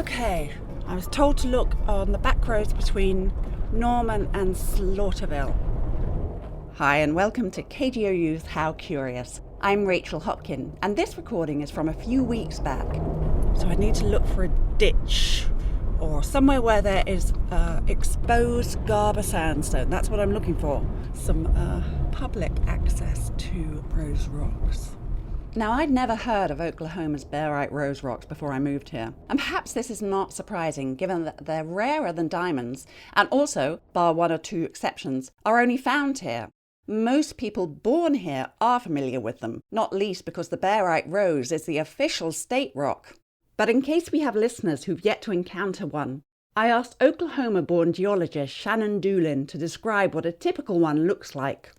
Okay, I was told to look on the back roads between Norman and Slaughterville. Hi and welcome to KGOU's How Curious. I'm Rachel Hopkin and this recording is from a few weeks back. So I need to look for a ditch or somewhere where there is exposed Garber sandstone. That's what I'm looking for. Some public access to Rose Rocks. Now, I'd never heard of Oklahoma's barite rose rocks before I moved here. And perhaps this is not surprising given that they're rarer than diamonds and also, bar one or two exceptions, are only found here. Most people born here are familiar with them, not least because the barite rose is the official state rock. But in case we have listeners who've yet to encounter one, I asked Oklahoma-born geologist Shannon Doolin to describe what a typical one looks like.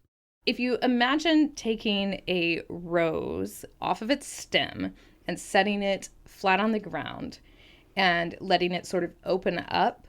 If you imagine taking a rose off of its stem and setting it flat on the ground and letting it sort of open up,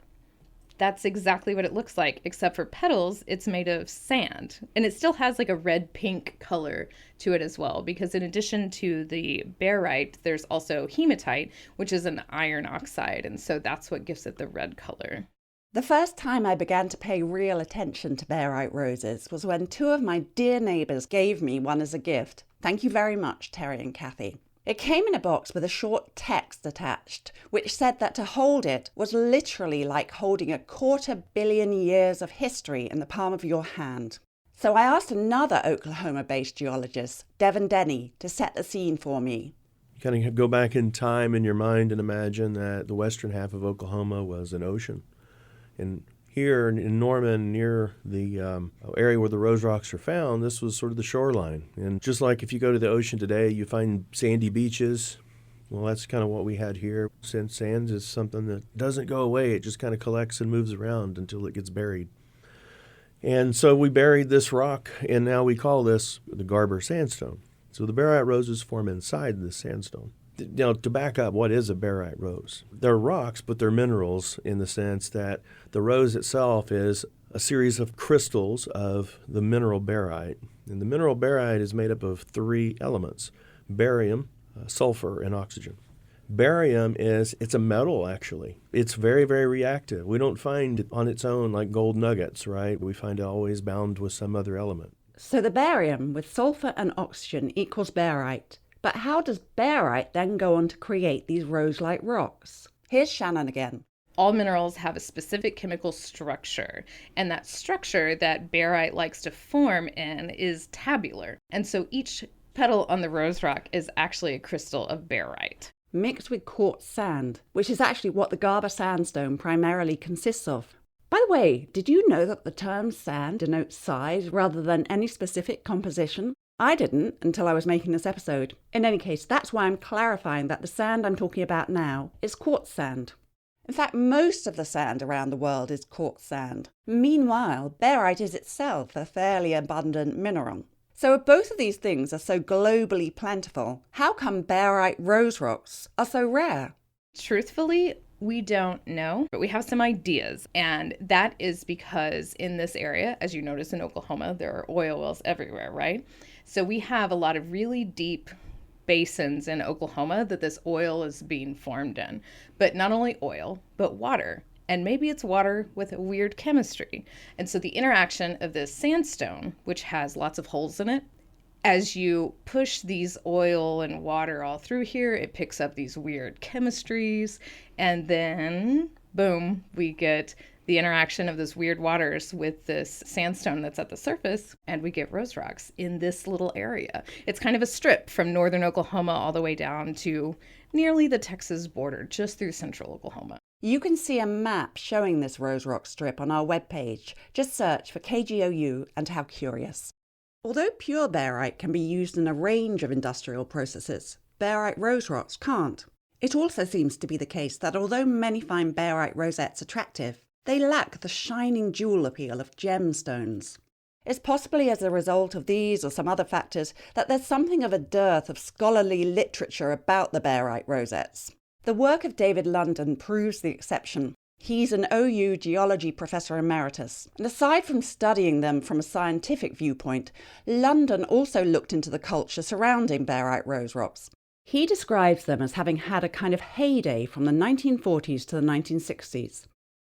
that's exactly what it looks like, except for petals, it's made of sand. And it still has like a red-pink color to it as well, because in addition to the barite, there's also hematite, which is an iron oxide. And so that's what gives it the red color. The first time I began to pay real attention to barite roses was when two of my dear neighbours gave me one as a gift. Thank you very much, Terry and Kathy. It came in a box with a short text attached, which said that to hold it was literally like holding 250 million years of history in the palm of your hand. So I asked another Oklahoma-based geologist, Devin Denny, to set the scene for me. You kind of go back in time in your mind and imagine that the western half of Oklahoma was an ocean. And here in Norman, near the area where the rose rocks are found, this was sort of the shoreline. And just like if you go to the ocean today, you find sandy beaches. Well, that's kind of what we had here. Since sand is something that doesn't go away, it just kind of collects and moves around until it gets buried. And so we buried this rock, and now we call this the Garber sandstone. So the barite roses form inside the sandstone. Now, to back up, what is a barite rose? They're rocks, but they're minerals in the sense that the rose itself is a series of crystals of the mineral barite. And the mineral barite is made up of three elements: barium, sulfur, and oxygen. Barium it's a metal, actually. It's very, very reactive. We don't find it on its own like gold nuggets, right? We find it always bound with some other element. So the barium with sulfur and oxygen equals barite. But how does barite then go on to create these rose-like rocks? Here's Shannon again. All minerals have a specific chemical structure, and that structure that barite likes to form in is tabular. And so each petal on the rose rock is actually a crystal of barite. Mixed with quartz sand, which is actually what the Garber sandstone primarily consists of. By the way, did you know that the term sand denotes size rather than any specific composition? I didn't until I was making this episode. In any case, that's why I'm clarifying that the sand I'm talking about now is quartz sand. In fact, most of the sand around the world is quartz sand. Meanwhile, barite is itself a fairly abundant mineral. So if both of these things are so globally plentiful, how come barite rose rocks are so rare? Truthfully, we don't know, but we have some ideas. And that is because in this area, as you notice in Oklahoma, there are oil wells everywhere, right? So we have a lot of really deep basins in Oklahoma that this oil is being formed in. But not only oil, but water. And maybe it's water with a weird chemistry. And so the interaction of this sandstone, which has lots of holes in it, as you push these oil and water all through here, it picks up these weird chemistries. And then, boom, we get the interaction of those weird waters with this sandstone that's at the surface, and we get rose rocks in this little area. It's kind of a strip from northern Oklahoma all the way down to nearly the Texas border, just through central Oklahoma. You can see a map showing this rose rock strip on our webpage. Just search for KGOU and How Curious. Although pure barite can be used in a range of industrial processes, barite rose rocks can't. It also seems to be the case that although many find barite rosettes attractive, they lack the shining jewel appeal of gemstones. It's possibly as a result of these or some other factors that there's something of a dearth of scholarly literature about the barite rosettes. The work of David London proves the exception. He's an OU geology professor emeritus, and aside from studying them from a scientific viewpoint, London also looked into the culture surrounding barite rose rocks. He describes them as having had a kind of heyday from the 1940s to the 1960s.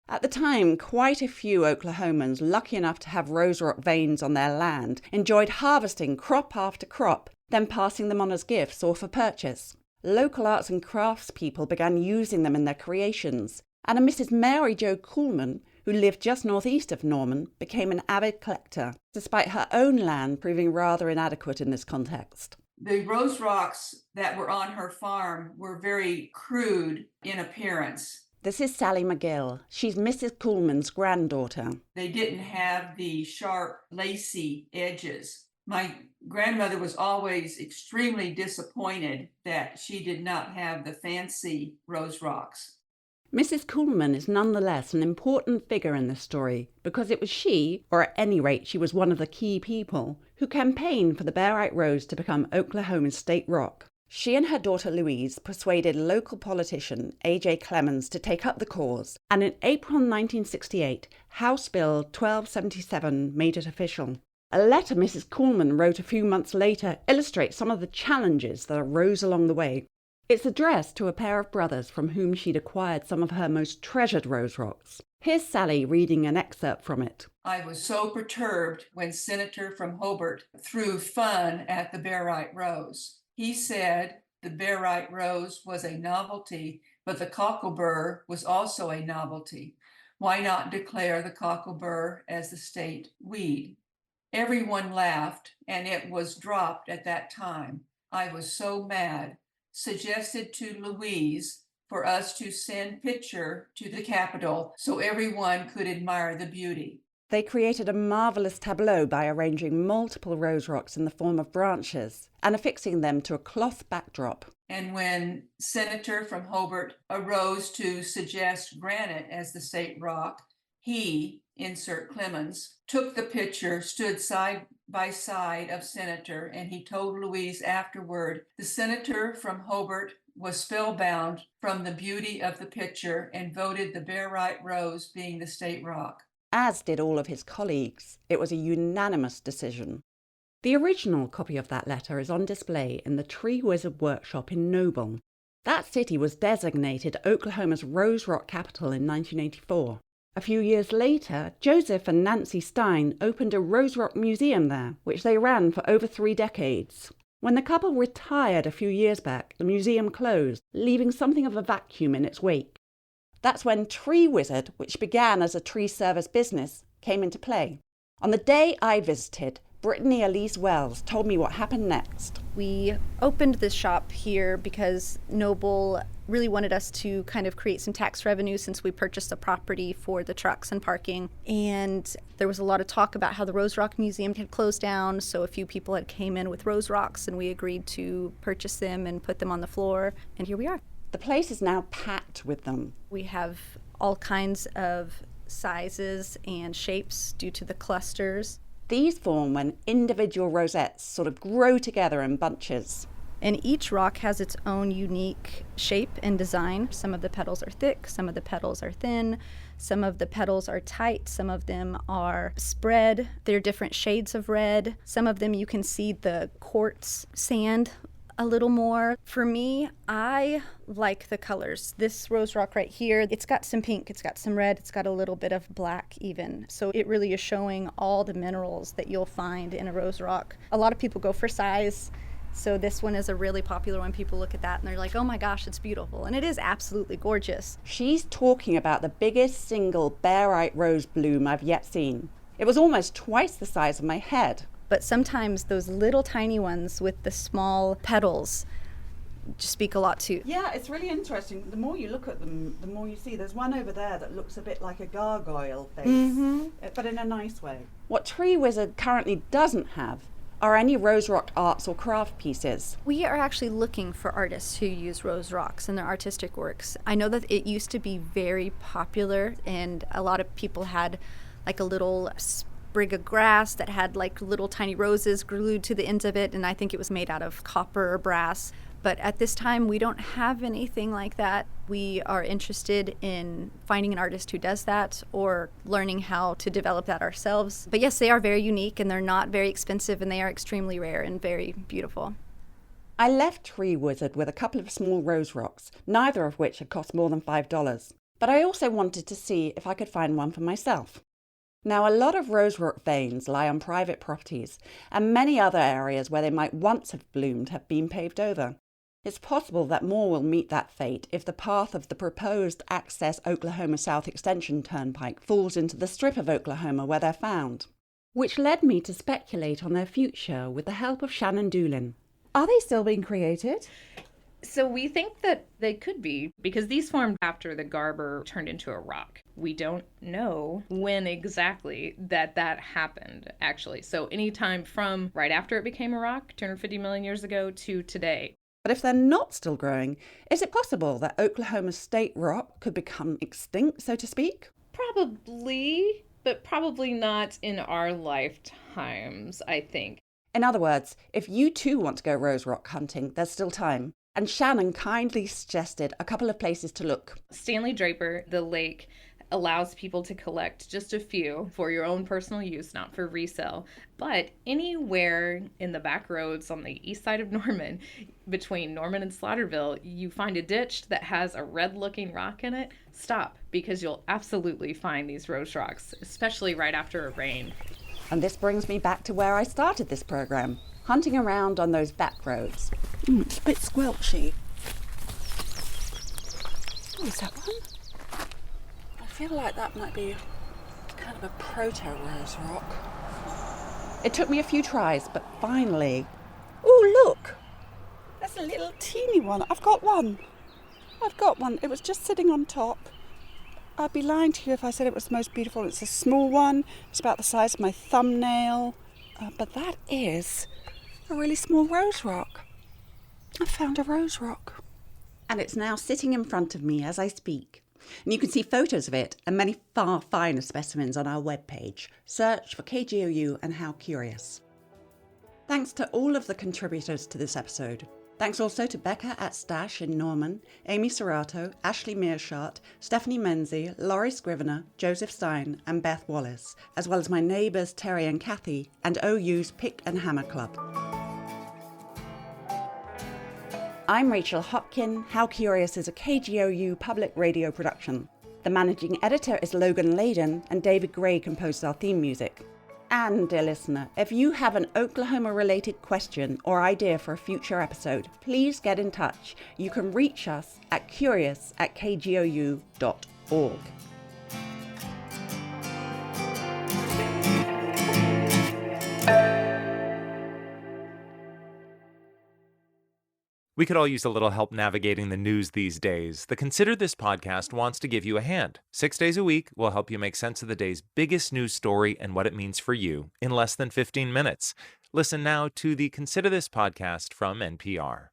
At the time, quite a few Oklahomans lucky enough to have rose rock veins on their land enjoyed harvesting crop after crop, then passing them on as gifts or for purchase. Local arts and crafts people began using them in their creations, and a Mrs. Mary Jo Coolman, who lived just northeast of Norman, became an avid collector, despite her own land proving rather inadequate in this context. The rose rocks that were on her farm were very crude in appearance. This is Sally McGill. She's Mrs. Coolman's granddaughter. They didn't have the sharp, lacy edges. My grandmother was always extremely disappointed that she did not have the fancy rose rocks. Mrs. Coolman is nonetheless an important figure in this story because it was she, or at any rate she was one of the key people, who campaigned for the barite rose to become Oklahoma's state rock. She and her daughter Louise persuaded local politician A.J. Clemens to take up the cause, and in April 1968, House Bill 1277 made it official. A letter Mrs. Coolman wrote a few months later illustrates some of the challenges that arose along the way. It's addressed to a pair of brothers from whom she'd acquired some of her most treasured rose rocks. Here's Sally reading an excerpt from it. I was so perturbed when Senator from Hobart threw fun at the barite rose. He said the barite rose was a novelty, but the cocklebur was also a novelty. Why not declare the cocklebur as the state weed? Everyone laughed, and it was dropped at that time. I was so mad. Suggested to Louise for us to send picture to the Capitol so everyone could admire the beauty. They created a marvellous tableau by arranging multiple rose rocks in the form of branches and affixing them to a cloth backdrop. And when Senator from Hobart arose to suggest granite as the state rock, he, insert Clemens, took the picture, stood side by side of Senator, and he told Louise afterward, the Senator from Hobart was spellbound from the beauty of the picture and voted the barite rose being the state rock. As did all of his colleagues. It was a unanimous decision. The original copy of that letter is on display in the Tree Wizard Workshop in Noble. That city was designated Oklahoma's Rose Rock capital in 1984. A few years later, Joseph and Nancy Stein opened a Rose Rock museum there, which they ran for over 3 decades. When the couple retired a few years back, the museum closed, leaving something of a vacuum in its wake. That's when Tree Wizard, which began as a tree service business, came into play. On the day I visited, Brittany Elise Wells told me what happened next. We opened this shop here because Noble really wanted us to kind of create some tax revenue since we purchased the property for the trucks and parking. And there was a lot of talk about how the Rose Rock Museum had closed down, so a few people had came in with rose rocks and we agreed to purchase them and put them on the floor, and here we are. The place is now packed with them. We have all kinds of sizes and shapes due to the clusters. These form when individual rosettes sort of grow together in bunches. And each rock has its own unique shape and design. Some of the petals are thick, some of the petals are thin, some of the petals are tight, some of them are spread. They're different shades of red. Some of them you can see the quartz sand a little more. For me, I like the colors. This rose rock right here, it's got some pink, it's got some red, it's got a little bit of black even. So it really is showing all the minerals that you'll find in a rose rock. A lot of people go for size. So this one is a really popular one. People look at that and they're like, oh my gosh, it's beautiful. And it is absolutely gorgeous. She's talking about the biggest single barite rose bloom I've yet seen. It was almost twice the size of my head. But sometimes those little tiny ones with the small petals just speak a lot too. Yeah, it's really interesting. The more you look at them, the more you see. There's one over there that looks a bit like a gargoyle face, but in a nice way. What Tree Wizard currently doesn't have are any rose rock arts or craft pieces. We are actually looking for artists who use rose rocks in their artistic works. I know that it used to be very popular and a lot of people had like a little sprig of grass that had like little tiny roses glued to the ends of it, and I think it was made out of copper or brass. But at this time, we don't have anything like that. We are interested in finding an artist who does that or learning how to develop that ourselves. But yes, they are very unique and they're not very expensive and they are extremely rare and very beautiful. I left Tree Wizard with a couple of small rose rocks, neither of which had cost more than $5, but I also wanted to see if I could find one for myself. Now, a lot of rose rock veins lie on private properties, and many other areas where they might once have bloomed have been paved over. It's possible that more will meet that fate if the path of the proposed Access Oklahoma South Extension Turnpike falls into the strip of Oklahoma where they're found. Which led me to speculate on their future with the help of Shannon Doolin. Are they still being created? So we think that they could be, because these formed after the Garber turned into a rock. We don't know when exactly that happened, actually. So anytime from right after it became a rock, 250 million years ago, to today. But if they're not still growing, is it possible that Oklahoma State rock could become extinct, so to speak? Probably, but probably not in our lifetimes, I think. In other words, if you too want to go rose rock hunting, there's still time. And Shannon kindly suggested a couple of places to look. Stanley Draper, the lake, allows people to collect just a few for your own personal use, not for resale. But anywhere in the back roads on the east side of Norman, between Norman and Slaughterville, you find a ditch that has a red-looking rock in it, stop, because you'll absolutely find these rose rocks, especially right after a rain. And this brings me back to where I started this program, hunting around on those back roads. It's a bit squelchy. Oh, is that one? I feel like that might be kind of a proto-rose rock. It took me a few tries, but finally... Oh, look! There's a little teeny one. I've got one. It was just sitting on top. I'd be lying to you if I said it was the most beautiful. It's a small one. It's about the size of my thumbnail. But that is a really small rose rock. I found a rose rock. And it's now sitting in front of me as I speak. And you can see photos of it and many far finer specimens on our webpage. Search for KGOU and How Curious. Thanks to all of the contributors to this episode. Thanks also to Becca at Stash in Norman, Amy Serrato, Ashley Mearshart, Stephanie Menzie, Laurie Scrivener, Joseph Stein, and Beth Wallace, as well as my neighbours Terry and Kathy, and OU's Pick and Hammer Club. I'm Rachel Hopkin. How Curious is a KGOU public radio production. The managing editor is Logan Layden, and David Gray composed our theme music. And, dear listener, if you have an Oklahoma-related question or idea for a future episode, please get in touch. You can reach us at curious@kgou.org. We could all use a little help navigating the news these days. The Consider This podcast wants to give you a hand. 6 days a week, we'll help you make sense of the day's biggest news story and what it means for you in less than 15 minutes. Listen now to the Consider This podcast from NPR.